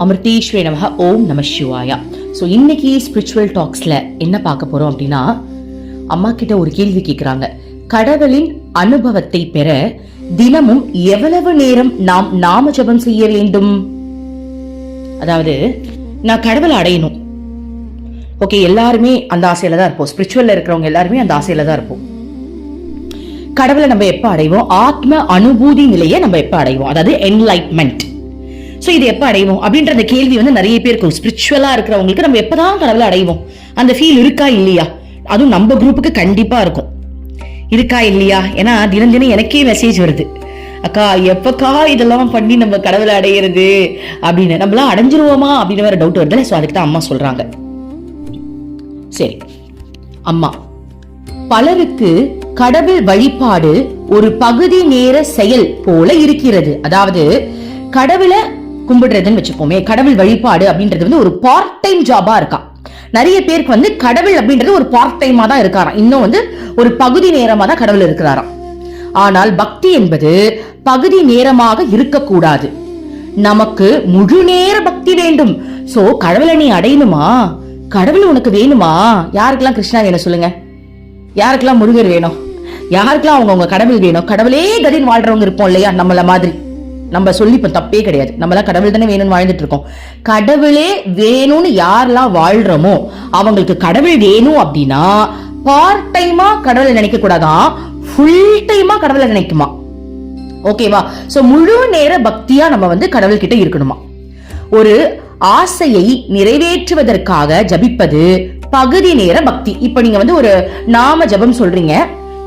அமிர்தேஸ்வரி நமஹ. ஓம் நம சிவாயா. ஸோ இன்னைக்கு ஸ்பிரிச்சுவல் டாக்ஸ்ல என்ன பார்க்க போறோம் அப்படின்னா, அம்மா கிட்ட ஒரு கேள்வி கேட்கிறாங்க. கடவுளின் அனுபவத்தை பெற தினமும் எவ்வளவு நேரம் நாம் நாம ஜபம் செய்ய வேண்டும்? அதாவது நான் கடவுளை அடையணும். ஓகே, எல்லாருமே அந்த ஆசையில தான் இருப்போம். ஸ்பிரிச்சுவல்ல இருக்கிறவங்க எல்லாருமே அந்த ஆசையில தான் இருப்போம். கடவுளை நம்ம எப்ப அடைவோம்? ஆத்ம அனுபூதி நிலையை நம்ம எப்ப அடைவோம்? அதாவது என்லைட்மெண்ட். சோ இது எப்ப அடைவோம் அப்படின்ற அந்த கேள்வி நிறைய பேருக்கு, ஸ்பிரிச்சுவலா இருக்கிறவங்களுக்கு நம்ம எப்பதான் கடவுளை அடைவோம் அந்த ஃபீல் இருக்கா இல்லையா? அதுவும் நம்ம குரூப்புக்கு கண்டிப்பா இருக்கும். இருக்கா இல்லையா? ஏன்னா தினம் தினம் எனக்கே மெசேஜ் வருது, அக்கா எப்பக்கா இதெல்லாம் பண்ணி நம்ம கடவுளை அடையிறது அப்படின்னு. நம்மளாம் அடைஞ்சிருவோமா அப்படின்னு வேற டவுட் வருதுல்ல. சோ அதுக்கு தான் அம்மா சொல்றாங்க. சரி அம்மா, பலருக்கு கடவுள் வழிபாடு ஒரு பகுதி நேர செயல் போல இருக்கிறது. அதாவது கடவுளை கும்பிடுறதுன்னு வச்சுப்போமே, கடவுள் வழிபாடு அப்படின்றது ஒரு பார்ட் டைம் ஜாபா இருக்கா. நிறைய பேருக்கு கடவுள் அப்படின்றது ஒரு பார்ட் டைமா தான் இருக்காராம். இன்னும் ஒரு பகுதி நேரமா தான் கடவுள் இருக்கிறாராம். ஆனால் பக்தி என்பது பகுதி நேரமாக இருக்கக்கூடாது. நமக்கு முழு நேர பக்தி வேண்டும். சோ கடவுளை நீ அடையணுமா, கடவுள் உனக்கு வேணுமா? யாருக்கெல்லாம் கிருஷ்ணா வேணும் சொல்லுங்க? யாருக்கெல்லாம் முருகர் வேணும்? யாருக்கெல்லாம் அவங்க கடவுள் வேணும்? கடவுளே கதின்னு வாழ்றவங்க இருப்போம் இல்லையா? நம்மள மாதிரி நம்ம சொல்லி இப்ப தப்பே கிடையாது. நம்ம எல்லாம் கடவுள் தானே வேணும்னு வாழ்ந்துட்டு இருக்கோம். கடவுளே வேணும்னு யாரெல்லாம் வாழ்றோமோ அவங்களுக்கு கடவுள் வேணும் அப்படின்னா பார்ட் டைமா கடவுளை நினைக்க கூடாதான், ஃபுல் டைமா கடவுளை நினைக்குமா. ஓகேவா? சோ முழு நேர பக்தியா நம்ம கடவுள் கிட்ட இருக்கணுமா. ஒரு ஆசையை நிறைவேற்றுவதற்காக ஜபிப்பது பகுதி நேர பக்தி. இப்ப நீங்க ஒரு நாம ஜபம் சொல்றீங்க.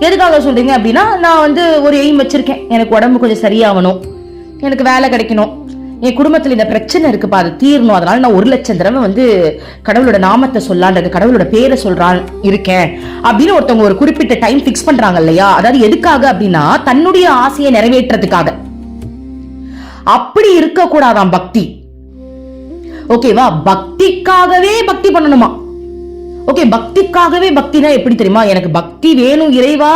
எதுக்காக சொல்றீங்க அப்படின்னா, நான் ஒரு எய்ம் வச்சிருக்கேன், எனக்கு உடம்பு கொஞ்சம் சரியாகணும், எனக்கு வேலை கிடைக்கணும், என் குடும்பத்துல இந்த பிரச்சனை இருக்குப்பா, அது தீரணும், அதனால நான் 1,00,000 தடவை கடவுளோட நாமத்தை சொல்லான்றது, கடவுளோட பேரை சொல்றான் இருக்கேன் அப்படின்னு ஒருத்தவங்க ஒரு குறிப்பிட்ட டைம் பிக்ஸ் பண்றாங்க இல்லையா? அதாவது எதுக்காக அப்படின்னா தன்னுடைய ஆசையை நிறைவேற்றதுக்காக. அப்படி இருக்க கூடாதாம் பக்தி. ஓகேவா? பக்திக்காகவே பக்தி பண்ணணுமா? ஓகே, பக்திக்காகவே பக்தினா எப்படி தெரியுமா? எனக்கு பக்தி வேணும் இறைவா,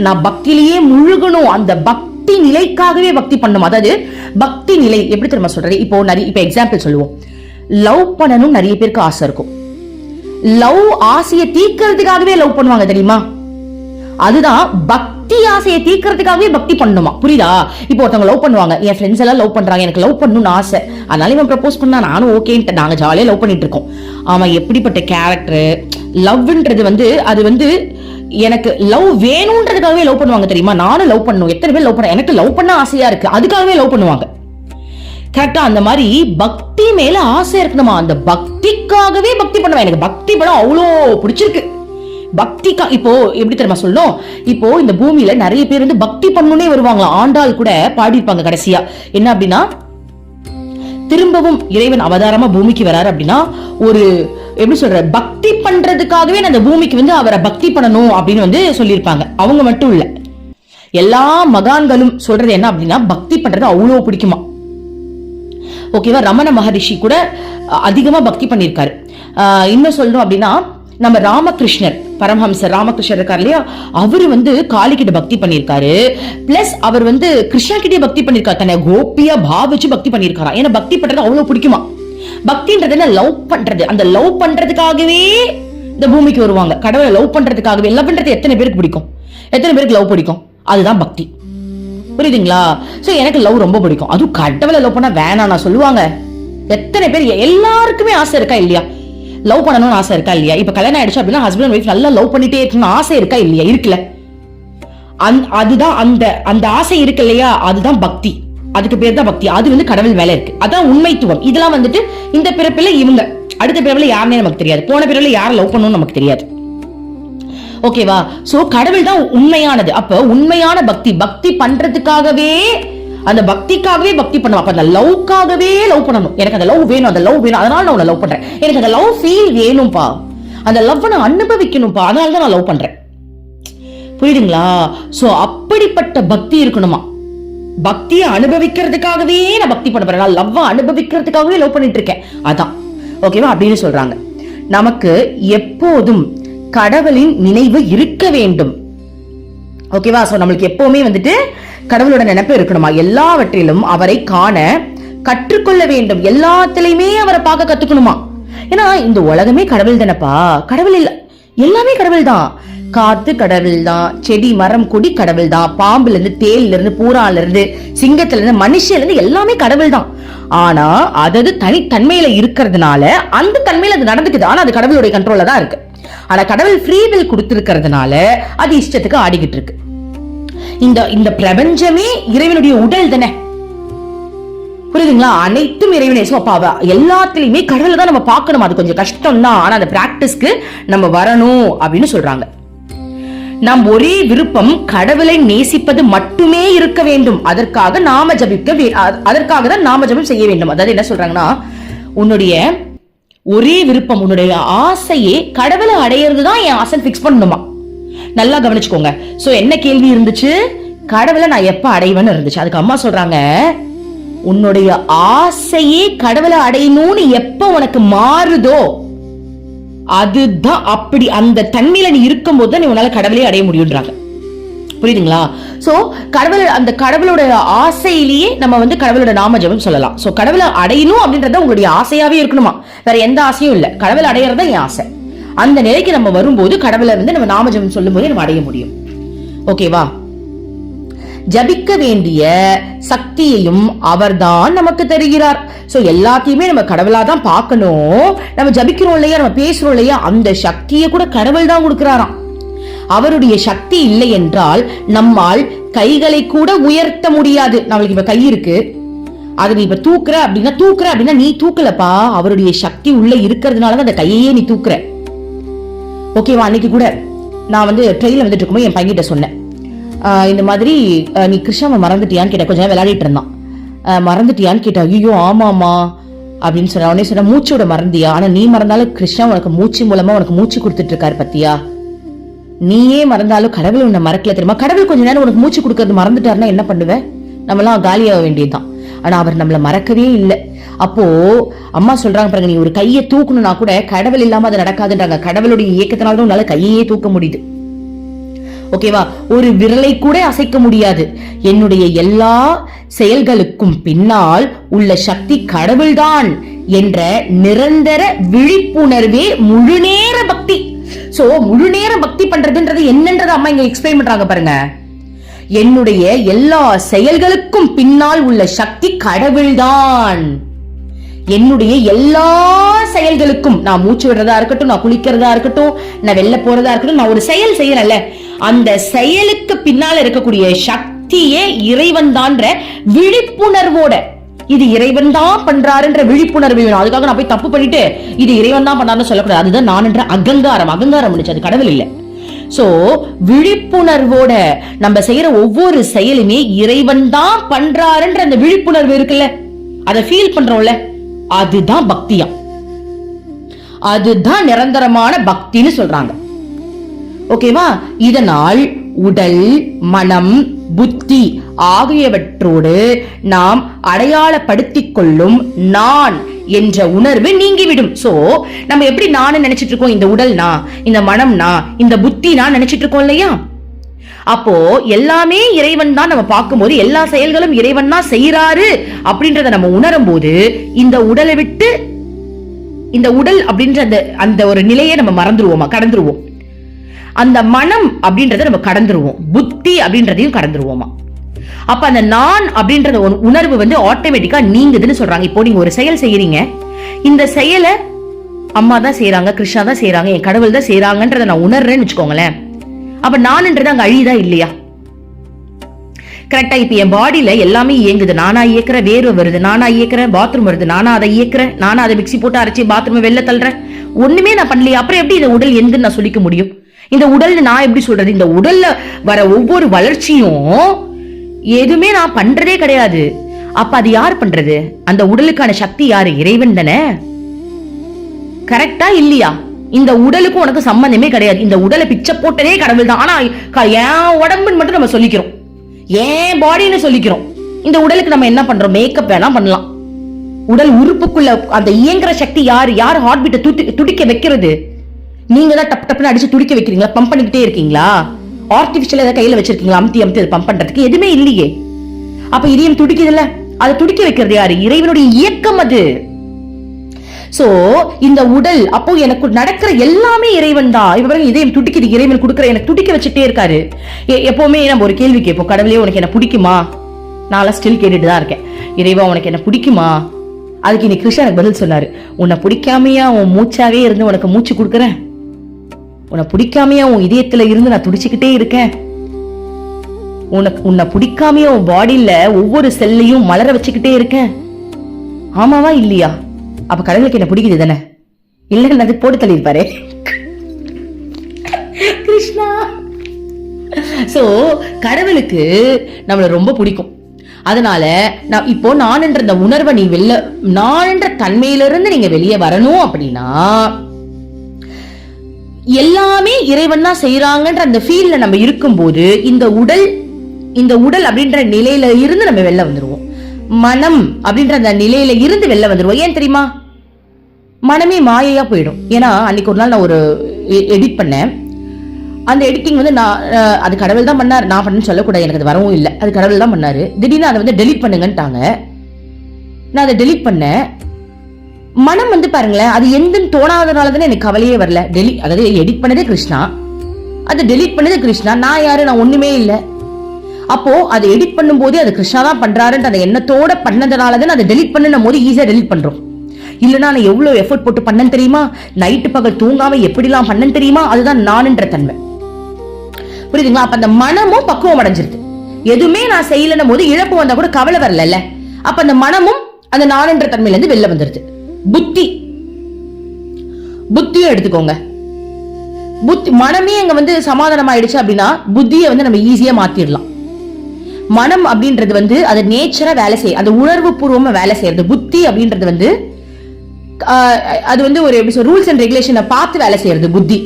நான் பக்தியிலேயே முழுகணும், அந்த பக்தி நிலைக்காகவே பக்தி பண்ணணும். அதாவது பக்தி நிலை எப்படி தெரியுமா சொல்றது? இப்போ எக்ஸாம்பிள் சொல்லுவோம். லவ் பண்ணணும் நிறைய பேருக்கு ஆசை இருக்கும். லவ் ஆசையை தீர்க்கிறதுக்காகவே லவ் பண்ணுவாங்க தெரியுமா? அதுதான் பக்தி ஆசையை தீர்க்கிறதுக்காகவே பக்தி பண்ணணுமா. புரியுதா? இப்போ ஒருத்தவங்க லவ் பண்ணுவாங்க, என் ஃப்ரெண்ட்ஸ் எல்லாம் லவ் பண்றாங்க, எனக்கு லவ் பண்ணணும்னு ஆசை, அதனால இவன் ப்ரப்போஸ் பண்ணா நானும் ஓகேன்ட்டு நாங்க ஜாலியா லவ் பண்ணிட்டு இருக்கோம். அவன் எப்படிப்பட்ட கேரக்டர், லவ்ன்றது அது எனக்கு லவ் வேணும்ன்றதுக்காகவே லவ் பண்ணுவாங்க தெரியுமா? நானும் லவ் பண்ணணும், எத்தனை பேர் லவ் பண்ண, எனக்கு லவ் பண்ண ஆசையா இருக்கு, அதுக்காகவே லவ் பண்ணுவாங்க. கரெக்டா? அந்த மாதிரி பக்தி மேல ஆசை இருக்கணுமா, அந்த பக்திக்காகவே பக்தி பண்ணுவேன். எனக்கு பக்தி படம் அவ்வளோ பிடிச்சிருக்கு. பக்திக்கா இப்போ எப்படி தெரியுமா சொல்லணும்? இப்போ இந்த பூமியில நிறைய பேர் பக்தி பண்ணணும்னே வருவாங்களா. ஆண்டாள் கூட பாடிருப்பாங்க கடைசியா என்ன அப்படின்னா, திரும்பவும் இறைவன் அவதாரமா பூமிக்கு வராரு அப்படின்னா ஒரு எப்படி சொல்ற, பக்தி பண்றதுக்காகவே அந்த பூமிக்கு அவரை பக்தி பண்ணணும் அப்படின்னு சொல்லியிருப்பாங்க. அவங்க மட்டும் இல்ல, எல்லா மகான்களும் சொல்றது என்ன அப்படின்னா பக்தி பண்றது அவ்வளவு பிடிக்குமா. ஓகேவா? ரமண மகரிஷி கூட அதிகமா பக்தி பண்ணிருக்காரு. இன்னும் சொல்லணும் அப்படின்னா, நம்ம ராமகிருஷ்ணர், பரமஹம்சர் ராமகிருஷ்ணர் இருக்காரு இல்லையா, அவரு காளி கிட்ட பக்தி பண்ணிருக்காரு. பிளஸ் அவர் கிருஷ்ணா கிட்டே பக்தி பண்ணிருக்காரு. தன்னை கோபியா பாவிச்சு பக்தி பண்ணிருக்காரா. ஏன்னா பக்தி பண்றது அவ்வளவு பிடிக்குமா. பக்தின்றது என்ன? லவ் பண்றது. அந்த லவ் பண்றதுக்காகவே இந்த பூமிக்கு வருவாங்க. கடவுளை லவ் பண்றதுக்காகவே. லவ் பண்றது எத்தனை பேருக்கு பிடிக்கும்? எத்தனை பேருக்கு லவ் பிடிக்கும்? அதுதான் பக்தி. புரியுதுங்களா? சோ எனக்கு லவ் ரொம்ப பிடிக்கும். அதுவும் கடவுளை லவ் பண்ணா வேணாம் நான் சொல்லுவாங்க. எத்தனை பேர்? எல்லாருக்குமே ஆசை இருக்கா இல்லையா? லவ் பண்ணணும்னு ஆசை இருக்கா இல்லையா? இப்ப கல்யாணம் ஆயிடுச்சு அப்படின்னா ஹஸ்பண்ட் ஒய்ஃப் நல்லா லவ் பண்ணிட்டே இருக்கணும்னு ஆசை இருக்கா இல்லையா? இருக்குல்ல. அதுதான் அந்த ஆசை இருக்கு இல்லையா? அதுதான் பக்தி. அதுக்கு பேர் தான் பக்தி. அது கடவுள் மேல இருக்கு. அதான் உண்மைத்துவம். இதெல்லாம் இந்த பிறப்பில இவங்க, அடுத்த பிறப்பில யாருன்னே நமக்கு தெரியாது, போன பிறப்பில யாரை லவ் பண்ணணும்னு நமக்கு தெரியாது. ஓகேவா? சோ கடவுள் தான் உண்மையானது. அப்ப உண்மையான பக்தி பண்றதுக்காகவே, அந்த பக்திக்காகவே பக்தி பண்ணுவோம். அப்ப அந்த லவ்க்காகவே லவ் பண்ணணும். எனக்கு அந்த லவ் வேணும், அந்த லவ் வேணும், அதனால நான் உன்னை லவ் பண்றேன். எனக்கு அந்த லவ் ஃபீல் வேணும்பா, அந்த லவ் நான் அனுபவிக்கணும்பா, அதனால தான் நான் லவ் பண்றேன். புரியுதுங்களா? சோ அப்படிப்பட்ட பக்தி இருக்கணுமா. பக்தியை அனுபவிக்கிறதுக்காகவே நான் பக்தி பண்ண போறேன், நான் லவ் அனுபவிக்கிறதுக்காகவே லவ் பண்ணிட்டு இருக்கேன், அதான். ஓகேவா? அப்படின்னு சொல்றாங்க. நமக்கு எப்போதும் கடவுளின் நினைவு இருக்க வேண்டும். ஓகேவா? சோ நம்மளுக்கு எப்பவுமே கடவுளோட நினைப்பு இருக்கணுமா. எல்லாவற்றிலும் அவரை காண கற்றுக்கொள்ள வேண்டும், எல்லாத்திலையுமே அவரை பார்க்க கத்துக்கணுமா. ஏன்னா இந்த உலகமே கடவுள் தானப்பா, கடவுள் இல்ல, எல்லாமே கடவுள் தான். காத்து கடவுள் தான், செடி மரம் கொடி கடவுள் தான், பாம்புல இருந்து தேல்ல இருந்து பூரால இருந்து சிங்கத்துல இருந்து மனுஷில இருந்து எல்லாமே கடவுள் தான். ஆனா அது தனித்தன்மையில இருக்கிறதுனால அந்த தன்மையில அது நடந்துக்குது. ஆனா அது கடவுளுடைய கண்ட்ரோல்ல தான் இருக்கு. ஆனா கடவுள் ஃப்ரீ வில் கொடுத்திருக்கிறதுனால அது இஷ்டத்துக்கு ஆடிக்கிட்டு இருக்கு. இந்த பிரபஞ்சமே இறைவனுடைய உடல் தானே, புரியுதுங்களா? அனைத்தும் இறைவனே. எல்லாத்திலையுமே கடவுளை தான் நம்ம பார்க்கணும். அது கொஞ்சம் கஷ்டம் தான், ஆனா அந்த பிராக்டிஸ்க்கு நம்ம வரணும் அப்படின்னு சொல்றாங்க. நம் ஒரே விருப்பம் கடவுளை நேசிப்பது மட்டுமே இருக்க வேண்டும். அதற்காக தான் நாம ஜபிக்க செய்ய வேண்டும். அதாவது என்ன சொல்றாங்கன்னா, உன்னுடைய ஒரே விருப்பம், உன்னுடைய ஆசையே கடவுளை அடையிறது தான் என் ஆசை பிக்ஸ் பண்ணணுமா. நல்லா கவனிச்சுக்கோங்க. சோ என்ன கேள்வி இருந்துச்சு? கடவுளை நான் எப்ப அடைவேன்னு இருந்துச்சு. அதுக்கு அம்மா சொல்றாங்க, உன்னுடைய ஆசையே கடவுளை அடையணும்னு எப்ப உனக்கு மாறுதோ அதுதான், அப்படி அந்த தன்மையில நீ இருக்கும் போது நீ உன்னால கடவுளே அடைய முடியும்ன்றாங்க. புரியுதுங்களா? சோ அந்த கடவுளோட ஆசையிலேயே நம்ம கடவுளோட நாம ஜபம் சொல்லலாம். சோ கடவுளை அடையணும் அப்படின்றத உங்களுடைய ஆசையாவே இருக்கணுமா, வேற எந்த ஆசையும் இல்ல. கடவுளை அடையறதா என் ஆசை. அந்த நிலைக்கு நம்ம வரும்போது கடவுளை நம்ம நாம ஜபம் சொல்லும் போது நம்ம அடைய முடியும். ஓகேவா? ஜபிக்க வேண்டிய சக்தியையும் அவர்தான் நமக்கு தருகிறார். சோ எல்லாத்தையுமே நம்ம கடவுளா தான் பார்க்கணும். நம்ம ஜபிக்கிறோம் இல்லையா, நம்ம பேசுறோம் இல்லையா, அந்த சக்தியை கூட கடவுள் தான் கொடுக்கிறாராம். அவருடைய சக்தி இல்லை என்றால் நம்மால் கைகளை கூட உயர்த்த முடியாது. நம்மளுக்கு இப்ப கை இருக்கு, அதை நீ இப்ப தூக்குற அப்படின்னா நீ தூக்கலப்பா, அவருடைய சக்தி உள்ள இருக்கிறதுனாலதான் அந்த கையையே நீ தூக்குற. ஓகேவா? அன்னைக்கு கூட நான் ட்ரெயின்ல வந்துட்டு இருக்கும்போது என் பையன்கிட்ட சொன்னேன், இந்த மாதிரி நீ கிருஷ்ணாவை மறந்துட்டியான்னு கேட்ட. கொஞ்சம் விளையாடிட்டு இருந்தான். மறந்துட்டியான்னு கேட்டா, ஐயோ ஆமாமா அப்படின்னு சொன்ன. உடனே சொன்ன, மூச்சோட மறந்தியா? ஆனா நீ மறந்தாலும் கிருஷ்ணா உனக்கு மூச்சு மூலமா உனக்கு மூச்சு கொடுத்துட்டு இருக்காரு பத்தியா. நீயே மறந்தாலும் கடவுள் உன்னை மறக்கல தெரியுமா? கடவுள் கொஞ்ச நேரம் உனக்கு மூச்சு கொடுக்கறது மறந்துட்டாருன்னா என்ன பண்ணுவேன்? நம்மளாம் காலியாக வேண்டியதுதான். ஆனா அவர் நம்மள மறக்கவே இல்லை. அப்போ அம்மா சொல்றாங்க பாருங்க, நீ ஒரு கையை தூக்கணும்னா கூட கடவுள் இல்லாம அது நடக்காதுன்றாங்க. கடவுளுடைய இயக்கத்தினால்தான் உன்னால கையே தூக்க முடியுது. ஓகேவா? ஒரு விரலை கூட அசைக்க முடியாது. என்னுடைய எல்லா செயல்களுக்கும் பின்னால் உள்ள சக்தி கடவுள்தான் என்ற நிரந்தர விழிப்புணர்வே முழுநேர பக்தி. சோ முழுநேர பக்தி பண்றதுன்றது என்னன்றது அம்மா இங்க எக்ஸ்பிளைன் பண்றாங்க பாருங்க. என்னுடைய எல்லா செயல்களுக்கும் பின்னால் உள்ள சக்தி கடவுள்தான். என்னுடைய எல்லா செயல்களுக்கும், நான் மூச்சு விடுறதா இருக்கட்டும், நான் குளிக்கிறதா இருக்கட்டும், நான் வெளில போறதா இருக்கட்டும், நான் ஒரு செயல் செய்யறேன்ல, அந்த செயலுக்கு பின்னால இருக்கக்கூடிய சக்தியே இறைவன் தான்ற விழிப்புணர்வோட, இது இறைவன் தான் பண்றாருன்ற விழிப்புணர்வு வேணும். அதுக்காக நான் போய் தப்பு பண்ணிட்டு இது இறைவன் தான் பண்ணாருன்னு சொல்லக்கூடாது. அதுதான் நான் என்ற அகங்காரம் முடிச்சு, அது கடவுள் இல்ல. சோ விழிப்புணர்வோட நம்ம செய்யற ஒவ்வொரு செயலுமே இறைவன் தான் பண்றாருன்ற அந்த விழிப்புணர்வு இருக்குல்ல, அதை ஃபீல் பண்றோம்ல, அதுதான் பக்தியா, அதுதான் நிரந்தரமான பக்தின்னு சொல்றாங்க. ஓகேவா? இதனால் உடல், மனம், புத்தி ஆகியவற்றோடு நாம் அடையாளப்படுத்திக் கொள்ளும் நான் என்ற உணர்வு நீங்கிவிடும். சோ நம்ம எப்படி நான் நினைச்சிட்டு இருக்கோம், இந்த உடல்னா, இந்த மனம்னா, இந்த புத்தி நான் நினைச்சிட்டு இருக்கோம் இல்லையா? அப்போ எல்லாமே இறைவன் தான் நம்ம பார்க்கும்போது, எல்லா செயல்களும் இறைவன் தான் செய்யறாரு அப்படின்றத நம்ம உணரும் போது, இந்த உடலை விட்டு, இந்த உடல் அப்படின்ற அந்த ஒரு நிலையை நம்ம மறந்துருவோமா, கடந்துருவோம். அந்த மனம் அப்படின்றத நம்ம கடந்துருவோம், புத்தி அப்படின்றதையும் கடந்துருவோமா. அப்ப அந்த நான் அப்படின்றத உணர்வு ஆட்டோமேட்டிக்கா நீங்குதுன்னு சொல்றாங்க. இப்போ நீங்க ஒரு செயல் செய்யறீங்க, இந்த செயலை அம்மா தான் செய்யறாங்க, கிருஷ்ணா தான் செய்யறாங்க, என் கடவுள் தான் செய்யறாங்கன்றத நான் உணர்றேன்னு வச்சுக்கோங்களேன். அப்ப நான்ன்றது அங்க அழியுதா இல்லையா? கரெக்டா? இப்ப என் பாடியில எல்லாமே இயங்குது, நானா இயக்குற, வேர்வை வருது நானா இயக்குற, பாத்ரூம் வருது நானா அதை இயக்குறேன், நானா அதை மிக்சி போட்டு அரைச்சி பாத்ரூம் வெளில தள்ளுறேன், ஒண்ணுமே நான் பண்ணலையே. அப்புறம் எப்படி இந்த உடல் எந்த நான் சொல்லிக்க முடியும்? இந்த உடல் நான் எப்படி சொல்றது? இந்த உடல்ல வர ஒவ்வொரு வளர்ச்சியும் எதுவுமே நான் பண்றதே கிடையாது. அப்ப அது யார் பண்றது? அந்த உடலுக்கான சக்தி யாரு? இறைவன் தானே. கரெக்டா இல்லையா? இந்த உடலுக்கு உனக்கு சம்பந்தமே கிடையாது. இந்த உடலை பிச்சை போட்டதே கடவுள் தான். ஆனா என் உடம்புன்னு மட்டும் நம்ம சொல்லிக்கிறோம், ஏன் பாடின்னு சொல்லிக்கிறோம். இந்த உடலுக்கு நம்ம என்ன பண்றோம்? மேக்கப் வேணா பண்ணலாம். உடல் உறுப்புக்குள்ள அந்த இயங்குற சக்தி யாரு? யார் ஹார்ட் பீட்டை துடிக்க வைக்கிறது? நீங்க தான் டப் டப்னு அடிச்சு துடிக்க வைக்கிறீங்களா? பம்ப் பண்ணிக்கிட்டே இருக்கீங்களா? ஆர்டிபிஷியல் ஏதாவது கையில வச்சிருக்கீங்களா அமுத்தி அதை பம்ப் பண்றதுக்கு? எதுவுமே இல்லையே. அப்ப இதயம் துடிக்குதுல்ல, அதை துடிக்க வைக்கிறது யாரு? இறைவனுடைய இயக்கம் அது. சோ இந்த உடல், அப்போ எனக்கு நடக்கிற எல்லாமே இறைவன் தான். இப்ப இதயம் துடிக்குது, இறைவன் கொடுக்குற எனக்கு துடிக்க வச்சுட்டே இருக்காரு. எப்பவுமே நம்ம ஒரு கேள்வி கேட்போம், கடவுளே உனக்கு என்ன பிடிக்குமா? நான் ஸ்டில் கேட்டுட்டு தான் இருக்கேன், இறைவா உனக்கு என்ன பிடிக்குமா? அதுக்கு இன்னைக்கு கிருஷ்ணா எனக்கு பதில் சொன்னாரு, உன்னை பிடிக்காமையா உன் மூச்சாவே இருந்து உனக்கு மூச்சு கொடுக்குறேன், உன்னை பிடிக்காமையா உன் இதயத்துல இருந்து நான் துடிச்சுக்கிட்டே இருக்கேன், உன்னை பிடிக்காமையா உன் பாடியில ஒவ்வொரு செல்லையும் மலர வச்சுக்கிட்டே இருக்கேன். ஆமாவா இல்லையா? அப்ப கடவுளுக்கு என்ன பிடிக்குது தானே? இல்ல அது போட்டு தள்ளியிருப்பாரு கிருஷ்ணா. சோ கடவுளுக்கு நம்மள ரொம்ப பிடிக்கும். அதனால இப்போ நான் என்ற இந்த உணர்வை நீ நான் என்ற தன்மையிலிருந்து நீங்க வெளியே வரணும் அப்படின்னா எல்லாமே இறைவன் தான் செய்யறாங்கன்ற அந்த ஃபீல்ல நம்ம இருக்கும்போது இந்த உடல் அப்படின்ற நிலையில இருந்து நம்ம வெளில வந்துருவோம். மனம் அப்படின்ற அந்த நிலையில இருந்து வெளில வந்துருவோம். ஏன் தெரியுமா? மனமே மாயையா போயிடும். ஏன்னா அன்னைக்கு ஒரு நாள் நான் ஒரு எடிட் பண்ணேன். அந்த எடிட்டிங் வந்து நான் அது கடவுள் தான் பண்ணாரு, நான் பண்ணு சொல்லக்கூடாது, எனக்கு அது வரவும் இல்லை, அது கடவுள் தான் பண்ணாரு. திடீர்னு அதை வந்து டெலிட் பண்ணுங்கன்ட்டாங்க. நான் அதை டெலிட் பண்ணேன். மனம் வந்து பாருங்களேன், அது எந்தன்னு தோணாதனால தானே எனக்கு கவலையே வரல. அதாவது எடிட் பண்ணதே கிருஷ்ணா, அது டெலிட் பண்ணதே கிருஷ்ணா, நான் யாரு? நான் ஒண்ணுமே இல்லை. அப்போ அதை எடிட் பண்ணும் போதே அது கிருஷ்ணா தான் பண்றாருன்ற அந்த எண்ணத்தோட பண்ணதுனாலதான் அதை டெலிட் பண்ணும் போது ஈஸியா டெலிட் பண்றோம். இல்லைன்னா நான் எவ்வளவு எஃபர்ட் போட்டு பண்ணேன்னு தெரியுமா? நைட்டு பகல் தூங்காம எப்படிலாம் பண்ணேன்னு தெரியுமா? அதுதான் நான்ன்ற தன்மை. புரியுதுங்களா? அப்ப அந்த மனமும் பக்குவம் அடைஞ்சிருது. எதுவுமே நான் செய்யலன்னும் போது இழப்பு வந்தா கூட கவலை வரல. அப்ப அந்த மனமும் அந்த நான்ன்ற தன்மையில இருந்து வெளில வந்துருது. புத்தியும் எடுத்துக்கோங்க. மனமே அங்க வந்து சமாதானம் ஆயிடுச்சு அப்படின்னா புத்தியை வந்து நம்ம ஈஸியா மாத்திடலாம். மனம் அப்படின்றது வந்து அது நேச்சரா வேலை செய்ய, அது உணர்வு பூர்வமா வேலை செய்யறது. புத்தி அப்படின்றது வந்து அது வந்து ஒரு எப்படி சொல்ற ரூல்ஸ் அண்ட் ரெகுலேஷனை பார்த்து வேலை செய்யறது புத்தி.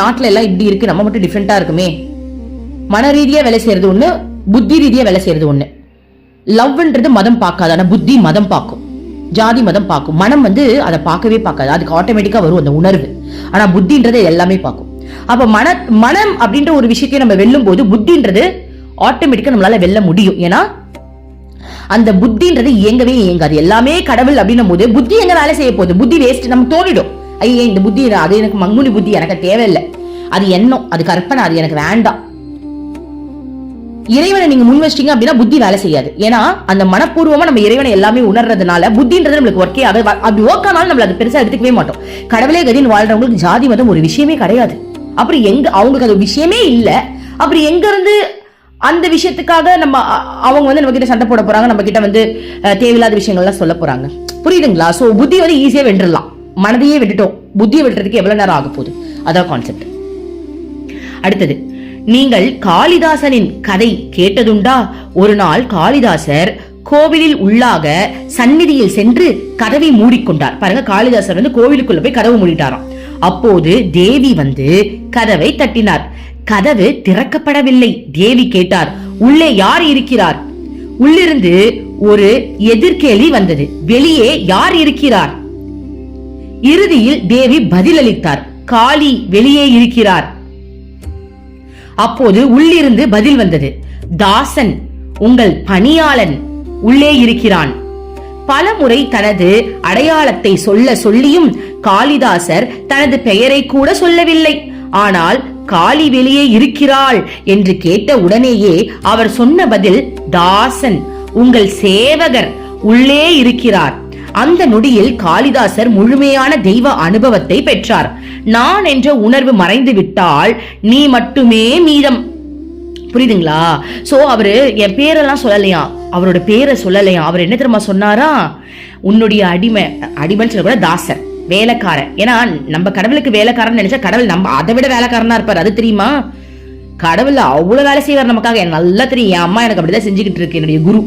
நாட்டுல எல்லாம் இப்படி இருக்கு, நம்ம மட்டும் டிஃப்ரெண்டா இருக்குமே. மன ரீதியா வேலை செய்யறது ஒண்ணு, புத்தி ரீதியா வேலை செய்யறது ஒண்ணு. லவ்ன்றது மதம் பார்க்காது, ஆனா புத்தி மதம் பார்க்கும், ஜாதி மதம் பார்க்கும். மனம் வந்து அதை பார்க்கவே பார்க்காது, அதுக்கு ஆட்டோமேட்டிக்கா வரும் அந்த உணர்வு. ஆனா புத்தின்றது எல்லாமே பார்க்கும். அப்ப மனம் அப்படின்ற ஒரு விஷயத்தையும் நம்ம வெல்லும் போது புத்தின்றது ஆட்டோமேட்டிக்கா நம்மளால வெல்ல முடியும். ஏன்னா அந்த புத்தின்றது இயங்கவே இயங்காது, எல்லாமே கடவுள் அப்படின்னும் போது புத்தி எங்க வேலை செய்ய போகுது? புத்தி வேஸ்ட். நமக்கு தோணிடும், ஐயே இந்த புத்தி அது எனக்கு மங்குனி புத்தி, எனக்கு தேவையில்லை, அது எண்ணம், அது கற்பனை, அது எனக்கு வேண்டாம். இறைவனை நீங்க முன் வச்சிட்டீங்க அப்படின்னா புத்தி வேலை செய்யாது. ஏன்னா அந்த மனப்பூர்வமா நம்ம இறைவனை எல்லாமே உணர்றதுனால புத்தின்றது நம்மளுக்கு ஒர்க்கே ஆகாது. அப்படி ஓக்கானாலும் நம்மள அது பெருசா எடுத்துக்கவே மாட்டோம். கடவுளே கதின்னு வாழ்றவங்களுக்கு ஜாதி மதம் ஒரு விஷயமே கிடையாது. அப்படி அவங்களுக்கு அது விஷயமே இல்லை. அப்படி எங்க இருந்து அந்த விஷயத்துக்காக அவங்க வந்து நம்ம கிட்ட சண்டை போட போறாங்க, நம்ம கிட்ட வந்து தேவையில்லாத விஷயங்கள்லாம் சொல்ல போறாங்க. புரியுதுங்களா? சோ புத்தி வந்து ஈஸியா வென்றலாம். மனதையே விட்டுட்டோம், புத்தியை விட்டுறதுக்கு எவ்வளவு நேரம் ஆக போகுது? அதான் கான்செப்ட். அடுத்தது, நீங்கள் காளிதாசனின் கதை கேட்டதுண்டா? ஒரு நாள் காளிதாசர் கோவிலில் உள்ளாக சந்நிதியில் சென்று கதவை மூடிக்கொண்டார். பாருங்க, காளிதாசர் வந்து கோவிலுக்குள்ள போய் கதவு மூடிட்டாராம். அப்போது தேவி வந்து கதவை தட்டினார். கதவு திறக்கப்படவில்லை. தேவி கேட்டார், உள்ளே யார் இருக்கிறார்? உள்ளிருந்து ஒரு எதிர்கேள்வி வந்தது, வெளியே யார் இருக்கிறார்? இறுதியில் தேவி பதிலளித்தார், காளி வெளியே இருக்கிறார். அப்போது உள்ளிருந்து பதில் வந்தது, தாசன் உங்கள் பணியாளன் உள்ளே இருக்கிறான். பலமுறை தனது அடையாளத்தை சொல்லியும் காளிதாசர் தனது பெயரை கூட சொல்லவில்லை. ஆனால் காளி வெளியே இருக்கிறாள் என்று கேட்ட உடனேயே அவர் சொன்ன பதில், தாசன் உங்கள் சேவகர் உள்ளே இருக்கிறார். அந்த நொடியில் காளிதாசர் முழுமையான தெய்வ அனுபவத்தை பெற்றார். நான் என்ற உணர்வு மறைந்து விட்டால் நீ மட்டுமே மீதம். புரியுதுங்களா? சோ அவரு என் பேரெல்லாம் சொல்லலையா, அவரோட பேரை சொல்லலையா. அவர் என்ன தெரியுமா சொன்னாரா? உன்னுடைய அடிமைன்னு சொல்லக்கூட தாசர், வேலைக்காரன். ஏன்னா நம்ம கடவுளுக்கு வேலைக்காரன் நினைச்சா கடவுள் நம்ம அதை விட வேலைக்காரனா இருப்பாரு. அது தெரியுமா? கடவுள் அவ்வளவு வேலை செய்வார் நமக்காக. எனக்கு நல்லா தெரியும். என் அம்மா எனக்கு அப்படிதான் செஞ்சுக்கிட்டு இருக்கு. என்னுடைய குரு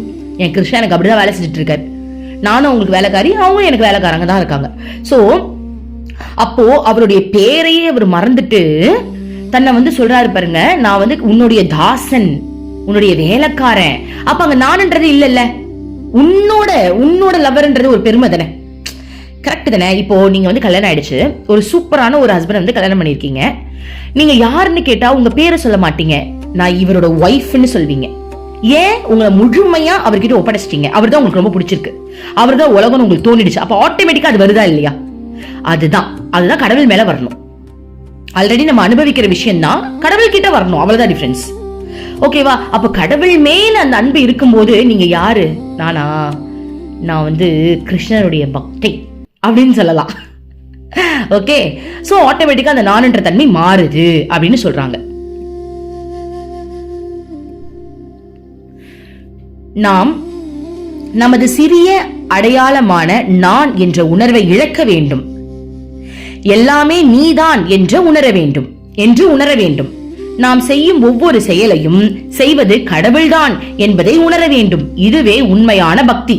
என் கிருஷ்ணா எனக்கு அப்படிதான் வேலை செஞ்சுட்டு இருக்காரு. நானும் அவங்களுக்கு வேலைக்காரி, அவங்க எனக்கு வேலைக்காரங்க தான் இருக்காங்க. சோ அப்போ அவருடைய பேரையே அவர் மறந்துட்டு தன்னை வந்து சொல்றாரு பாருங்க, நான் வந்து உன்னுடைய தாசன், உன்னுடைய வேலைக்காரன். அப்ப அங்க நான்ன்றது இல்ல, உன்னோட லவர்ன்றது ஒரு பெருமை தானே? கரெக்ட் தானே? இப்போ நீங்க வந்து கல்யாணம் ஆயிடுச்சு, ஒரு சூப்பரான ஒரு ஹஸ்பண்ட் வந்து கல்யாணம் பண்ணிருக்கீங்க. நீங்க யாருன்னு கேட்டா உங்க பேரை சொல்ல மாட்டீங்க, நான் இவரோட ஒய்ஃப்னு சொல்வீங்க. ஏன் உங்களை முழுமையா அவர்கிட்ட ஒப்படைச்சிட்டீங்க, அவர் தான் உங்களுக்கு ரொம்ப பிடிச்சிருக்கு, அவர் தான் உலகம் உங்களுக்கு தோணிடுச்சு. அப்ப ஆட்டோமேட்டிக்கா அது வருதா இல்லையா? அதுதான் கடவுள் மேல வரணும். ஆல்ரெடி நம்ம அனுபவிக்கிற விஷயம் தான் கடவுள் கிட்ட வரணும், அவ்வளவுதான் டிஃபரன்ஸ். ஓகேவா? அப்ப கடவுள் மேல அந்த அன்பு இருக்கும்போது நீங்க யாரு? நான் கிருஷ்ணனுடைய பக்தை அப்படின்னு சொல்லலாம். ஓகே, சோ ஆட்டோமேட்டிக்கா அந்த நான்ன்ற தன்மை மாறுது அப்படின்னு சொல்றாங்க. நாம் நமது சிறிய அடையாளமான நான் என்ற உணர்வை இழக்க வேண்டும். எல்லாமே நீதான் என்று உணர வேண்டும். நாம் செய்யும் ஒவ்வொரு செயலையும் செய்வது கடவுள்தான் என்பதை உணர வேண்டும். இதுவே உண்மையான பக்தி.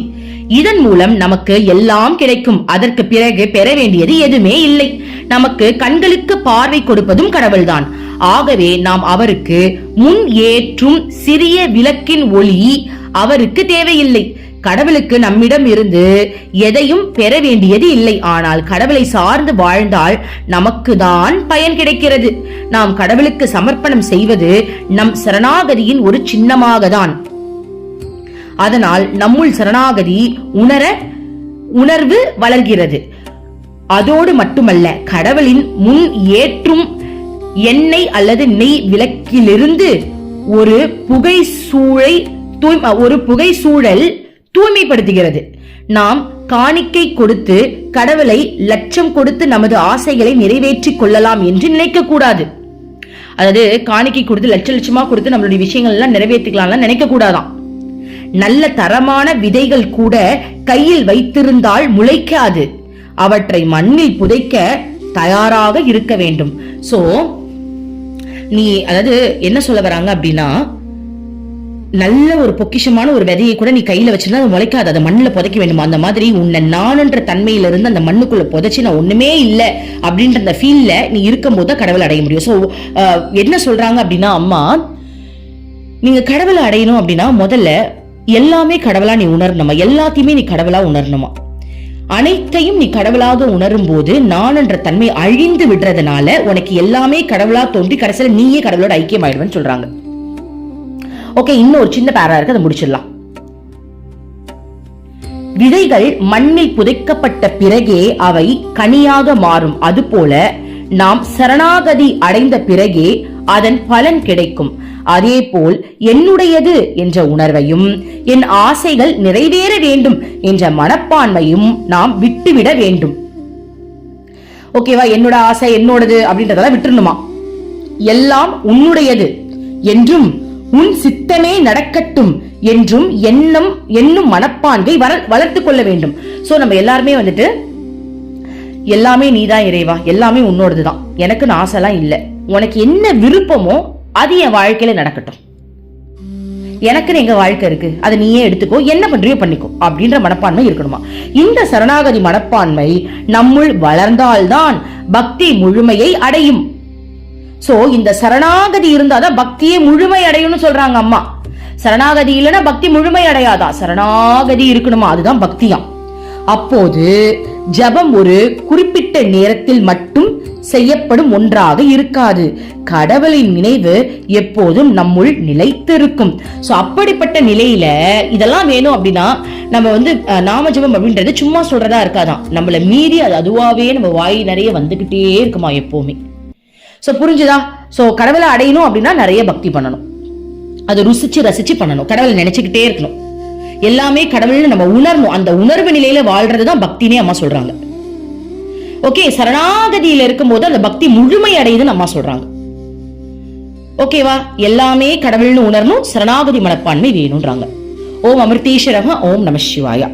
இதன் மூலம் நமக்கு எல்லாம் கிடைக்கும். அதற்கு பிறகு பெற வேண்டியது எதுவுமே இல்லை. நமக்கு கண்களுக்கு பார்வை கொடுப்பதும் கடவுள்தான். ஆகவே நாம் அவருக்கு முன் ஏற்றும் சிறிய விளக்கின் ஒளி அவருக்கு தேவையில்லை. கடவுளுக்கு நம்மிடம் இருந்து எதையும் பெற வேண்டியது இல்லை. ஆனால் கடவுளை சார்ந்து வாழ்ந்தால் நமக்கு தான் பயன் கிடைக்கிறது. நாம் கடவுளுக்கு சமர்ப்பணம் செய்வது நம் சரணாகதியின் ஒரு சின்னமாக தான். அதனால் நம்முள் சரணாகதி உணர்வு வளர்கிறது. அதோடு மட்டுமல்ல, கடவுளின் முன் ஏற்றும் எண்ணெய் அல்லது நெய் விளக்கிலிருந்து ஒரு புகை சூழல் தூய்மைப்படுத்துகிறது. நாம் காணிக்கை கொடுத்து கடவுளை லட்சம் கொடுத்து நமது ஆசைகளை நிறைவேற்றிக் கொள்ளலாம் என்று நினைக்க கூடாது. அதாவது காணிக்கை கொடுத்து லட்சமா கொடுத்து நம்மளுடைய விஷயங்கள் எல்லாம் நிறைவேற்றிக்கலாம் நினைக்க கூடாதான். நல்ல தரமான விதைகள் கூட கையில் வைத்திருந்தால் முளைக்காது. அவற்றை மண்ணில் புதைக்க தயாராக இருக்க வேண்டும். சோ அதாவது என்ன சொல்ல வராங்க அப்படின்னா, நல்ல ஒரு பொக்கிஷமான ஒரு விதையை கூட நீ கையில வச்சிருந்தா அது முளைக்காது, அதை மண்ணுல புதைக்க வேண்டுமா? அந்த மாதிரி உன்னை நானுன்ற தன்மையில இருந்து அந்த மண்ணுக்குள்ள புதைச்சு நான் ஒண்ணுமே இல்லை அப்படின்ற அந்த ஃபீல்ல நீ இருக்கும் போது கடவுளை அடைய முடியும். சோ என்ன சொல்றாங்க அப்படின்னா, அம்மா நீங்க கடவுளை அடையணும் அப்படின்னா முதல்ல எல்லாமே கடவுளா நீ உணரணுமா, எல்லாத்தையுமே நீ கடவுளா உணரணுமா. அனைத்தையும் நீ கடவுளாக உணரும் போது நான் என்ற தன்மை அழிந்து விடுறதுனால உனக்கு எல்லாமே கடவுளா தோன்றி கடைசியில நீயே கடவுளோட ஐக்கியம் ஆயிடுவேன்னு சொல்றாங்க. ஓகே, இன்னும் ஒரு சின்ன பேரா இருக்கு, அதை முடிச்சிடலாம். விதைகள் மண்ணில் புதைக்கப்பட்ட பிறகே அவை கனியாக மாறும். அதுபோல நாம் சரணாகதி அடைந்த பிறகே அதன் பலன் கிடைக்கும். அதே போல் என்னுடையது என்ற உணர்வையும் என் ஆசைகள் நிறைவேற வேண்டும் என்ற மனப்பான்மையும் நாம் விட்டுவிட வேண்டும். ஓகேவா? என்னோட ஆசை என்னோடது அப்படின்றதெல்லாம் விட்டுருணுமா. எல்லாம் உன்னுடையது என்றும் உன் சித்தமே நடக்கட்டும் என்றும் என்னும் மனப்பான்மை வளர்த்து கொள்ள வேண்டும். சோ நம்ம எல்லாருமே எல்லாமே நீதான் இறைவா, எல்லாமே உன்னோடதுதான், எனக்கு ஆசைலாம் இல்ல, உனக்கு என்ன விருப்பமோ அது என் வாழ்க்கையில நடக்கட்டும், எனக்கு எங்க வாழ்க்கை இருக்கு அதை நீயே எடுத்துக்கோ, என்ன பண்றியோ பண்ணிக்கோ அப்படின்ற மனப்பான்மை இருக்கணுமா. இந்த சரணாகதி மனப்பான்மை நம்முள் வளர்ந்தால்தான் பக்தி முழுமையை அடையும். சோ இந்த சரணாகதி இருந்தாதான் பக்தியை முழுமை அடையும்னு சொல்றாங்க அம்மா. சரணாகதி இல்லைன்னா பக்தி முழுமை அடையாதா, சரணாகதி இருக்கணுமா, அதுதான் பக்தியாம். அப்போது ஜபம் ஒரு குறிப்பிட்ட நேரத்தில் மட்டும் செய்யப்படும் ஒன்றாக இருக்காது. கடவுளின் நினைவு எப்போதும் நம்முள் நிலைத்திருக்கும். சோ அப்படிப்பட்ட நிலையில இதெல்லாம் வேணும் அப்படின்னா நம்ம நாம ஜபம் அப்படின்றது சும்மா சொல்றதா இருக்காதான், நம்மள மீறி அது அதுவாவே நம்ம வாய் நிறைய வந்துகிட்டே இருக்குமா எப்பவுமே. சோ புரிஞ்சுதா? சோ கடவுளை அடையணும் அப்படின்னா நிறைய பக்தி பண்ணணும், அதை ருசிச்சு ரசிச்சு பண்ணணும், கடவுளை நினைச்சுக்கிட்டே இருக்கணும், எல்லாமே கடவுள்னு நம்ம உணரணும். அந்த உணர்வு நிலையில வாழ்றதுதான் பக்தினே அம்மா சொல்றாங்க. ஓகே, சரணாகதியில இருக்கும் போது அந்த பக்தி முழுமை அடையுதுன்னு அம்மா சொல்றாங்க. ஓகேவா? எல்லாமே கடவுள்னு உணரணும், சரணாகதி மனப்பான்மை வேணும்ன்றாங்க. ஓம் அமிர்தேஸ்வரக ஓம் நம சிவாயா.